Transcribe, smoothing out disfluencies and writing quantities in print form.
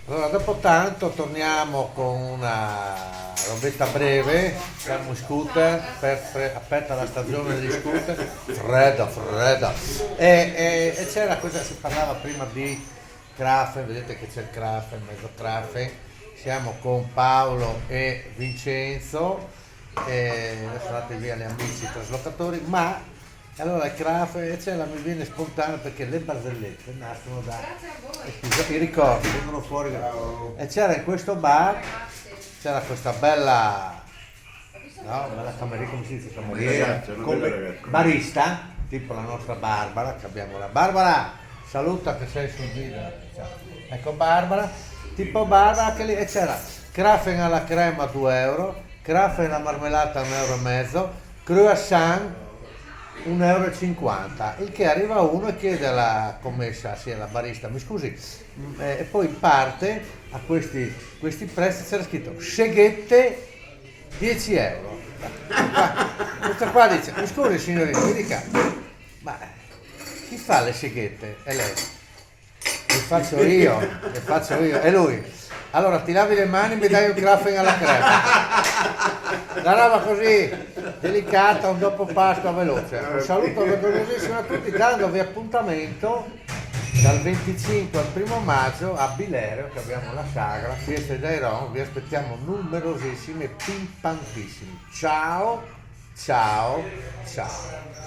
Allora, dopo tanto torniamo con una robetta breve, siamo in scooter, aperta la stagione degli scooter, fredda, fredda. E c'era questa, si parlava prima di Krafen, vedete che c'è il Krafen, mezzo Krafen, siamo con Paolo e Vincenzo, e adesso andate via gli amici traslocatori, ma allora il Krafen, e c'è mi viene spontaneo perché le barzellette nascono da i ricordi, vengono fuori. E c'era in questo bar, c'era questa bella, no, bella cameriera, come si dice cameriera? Ragazza, una bella ragazza. Barista, tipo la nostra Barbara, che abbiamo la Barbara, saluta che sei sul video. Ciao. Ecco Barbara, tipo Barbara che lì, e c'era Krafen alla crema 2 euro, Krafen alla marmellata 1,5 euro, croissant 1,50 euro, il che arriva uno e chiede alla commessa, sì, alla barista, mi scusi, e poi parte a questi prezzi, c'era scritto seghette 10 euro. Questo qua dice, mi scusi signorina, mi dica, ma chi fa le seghette? E lei, le faccio io, e lui, allora ti lavi le mani e mi dai un Krafen alla crema. La roba così delicata, un dopo pasto veloce. Un saluto orgogliosissimo a tutti, dandovi appuntamento dal 25 al 1 maggio a Bilerio, che abbiamo la sagra, Fieste dei Ron, vi aspettiamo numerosissimi e pimpantissimi. Ciao, ciao, ciao.